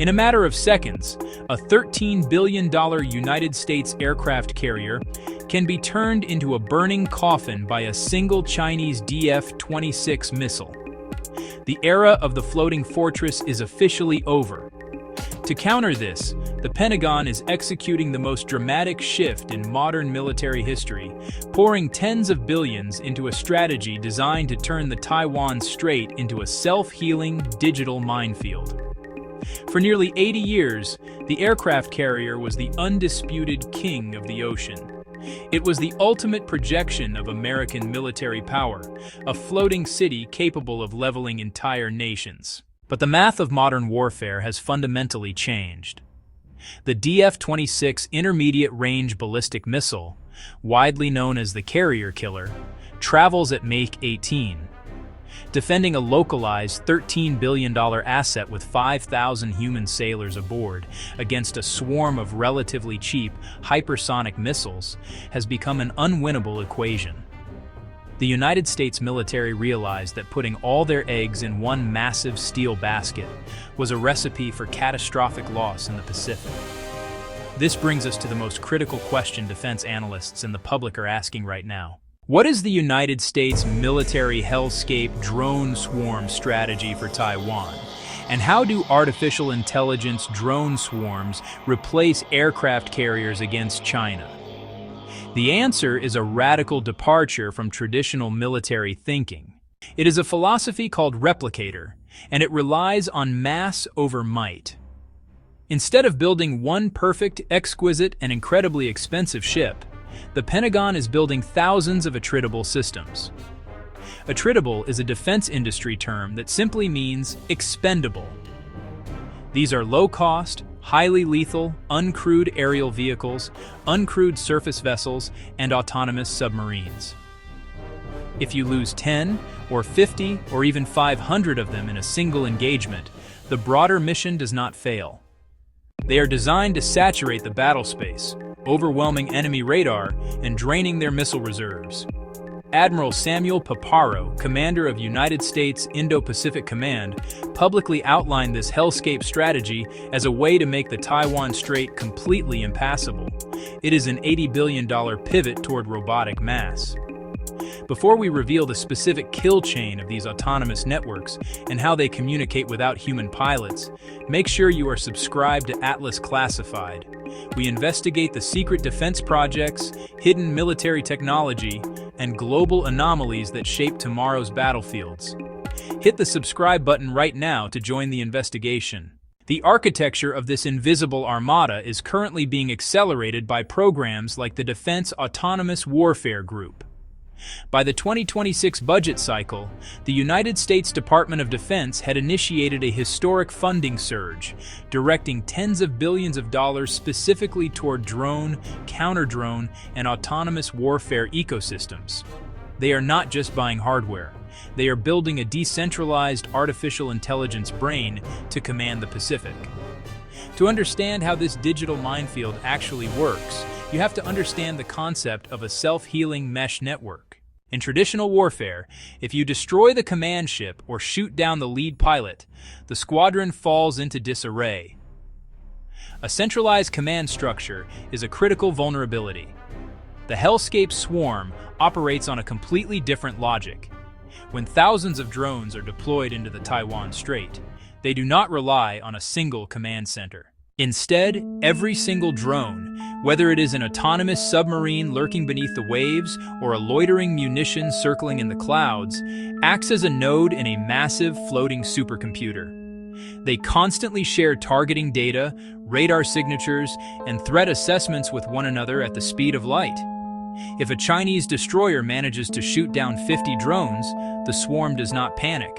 In a matter of seconds, a $13 billion United States aircraft carrier can be turned into a burning coffin by a single Chinese DF-26 missile. The era of the floating fortress is officially over. To counter this, the Pentagon is executing the most dramatic shift in modern military history, pouring tens of billions into a strategy designed to turn the Taiwan Strait into a self-healing digital minefield. For nearly 80 years, the aircraft carrier was the undisputed king of the ocean. It was the ultimate projection of American military power, a floating city capable of leveling entire nations. But the math of modern warfare has fundamentally changed. The DF-26 intermediate-range ballistic missile, widely known as the carrier killer, travels at Mach 18, defending a localized $13 billion asset with 5,000 human sailors aboard against a swarm of relatively cheap hypersonic missiles has become an unwinnable equation. The United States military realized that putting all their eggs in one massive steel basket was a recipe for catastrophic loss in the Pacific. This brings us to the most critical question defense analysts and the public are asking right now. What is the United States military Hellscape drone swarm strategy for Taiwan? And how do artificial intelligence drone swarms replace aircraft carriers against China? The answer is a radical departure from traditional military thinking. It is a philosophy called Replicator, and it relies on mass over might. Instead of building one perfect, exquisite, and incredibly expensive ship, the Pentagon is building thousands of attritable systems. Attritable is a defense industry term that simply means expendable. These are low-cost, highly lethal, uncrewed aerial vehicles, uncrewed surface vessels, and autonomous submarines. If you lose 10 or 50 or even 500 of them in a single engagement, the broader mission does not fail. They are designed to saturate the battle space, overwhelming enemy radar and draining their missile reserves. Admiral Samuel Paparo, commander of United States Indo-Pacific Command, publicly outlined this Hellscape strategy as a way to make the Taiwan Strait completely impassable. It is an $80 billion pivot toward robotic mass. Before we reveal the specific kill chain of these autonomous networks and how they communicate without human pilots, make sure you are subscribed to Atlas Classified. We investigate the secret defense projects, hidden military technology, and global anomalies that shape tomorrow's battlefields. Hit the subscribe button right now to join the investigation. The architecture of this invisible armada is currently being accelerated by programs like the Defense Autonomous Warfare Group. By the 2026 budget cycle, the United States Department of Defense had initiated a historic funding surge, directing tens of billions of dollars specifically toward drone, counter-drone, and autonomous warfare ecosystems. They are not just buying hardware. They are building a decentralized artificial intelligence brain to command the Pacific. To understand how this digital minefield actually works, you have to understand the concept of a self-healing mesh network. In traditional warfare, if you destroy the command ship or shoot down the lead pilot, the squadron falls into disarray. A centralized command structure is a critical vulnerability. The Hellscape swarm operates on a completely different logic. When thousands of drones are deployed into the Taiwan Strait, they do not rely on a single command center. Instead, every single drone, whether it is an autonomous submarine lurking beneath the waves or a loitering munition circling in the clouds, acts as a node in a massive floating supercomputer. They constantly share targeting data, radar signatures, and threat assessments with one another at the speed of light. If a Chinese destroyer manages to shoot down 50 drones, the swarm does not panic.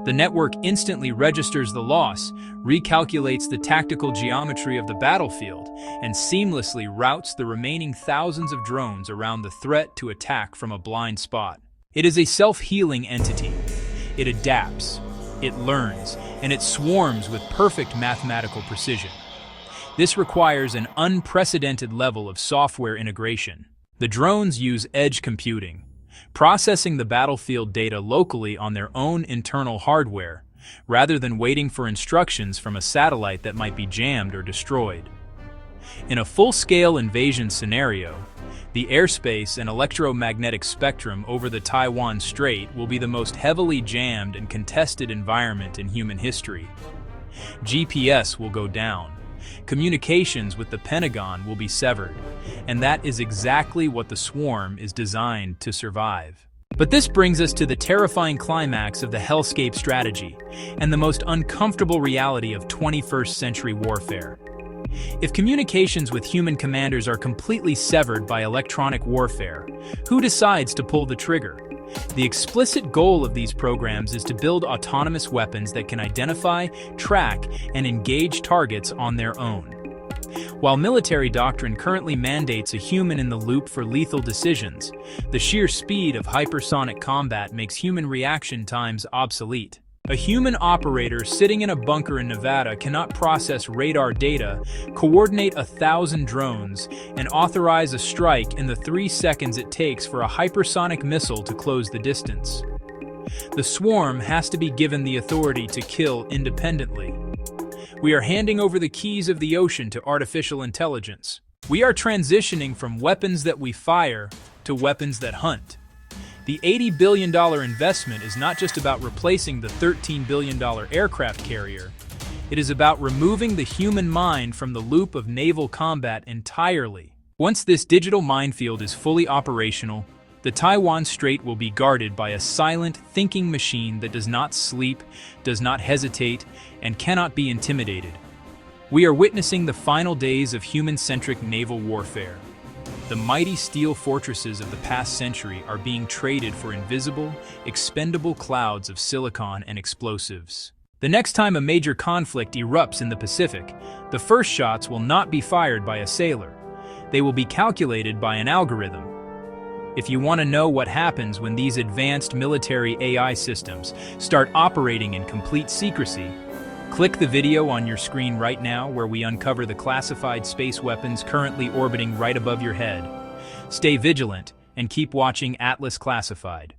The network instantly registers the loss, recalculates the tactical geometry of the battlefield, and seamlessly routes the remaining thousands of drones around the threat to attack from a blind spot. It is a self-healing entity. It adapts, it learns, and it swarms with perfect mathematical precision. This requires an unprecedented level of software integration. The drones use edge computing, processing the battlefield data locally on their own internal hardware, rather than waiting for instructions from a satellite that might be jammed or destroyed. In a full-scale invasion scenario, the airspace and electromagnetic spectrum over the Taiwan Strait will be the most heavily jammed and contested environment in human history. GPS will go down. Communications with the Pentagon will be severed, and that is exactly what the swarm is designed to survive. But this brings us to the terrifying climax of the Hellscape strategy, and the most uncomfortable reality of 21st century warfare. If communications with human commanders are completely severed by electronic warfare, who decides to pull the trigger? The explicit goal of these programs is to build autonomous weapons that can identify, track, and engage targets on their own. While military doctrine currently mandates a human in the loop for lethal decisions, the sheer speed of hypersonic combat makes human reaction times obsolete. A human operator sitting in a bunker in Nevada cannot process radar data, coordinate 1,000 drones, and authorize a strike in the 3 seconds it takes for a hypersonic missile to close the distance. The swarm has to be given the authority to kill independently. We are handing over the keys of the ocean to artificial intelligence. We are transitioning from weapons that we fire to weapons that hunt. The $80 billion investment is not just about replacing the $13 billion aircraft carrier. It is about removing the human mind from the loop of naval combat entirely. Once this digital minefield is fully operational, the Taiwan Strait will be guarded by a silent, thinking machine that does not sleep, does not hesitate, and cannot be intimidated. We are witnessing the final days of human-centric naval warfare. The mighty steel fortresses of the past century are being traded for invisible, expendable clouds of silicon and explosives. The next time a major conflict erupts in the Pacific, the first shots will not be fired by a sailor. They will be calculated by an algorithm. If you want to know what happens when these advanced military AI systems start operating in complete secrecy, click the video on your screen right now where we uncover the classified space weapons currently orbiting right above your head. Stay vigilant and keep watching Atlas Classified.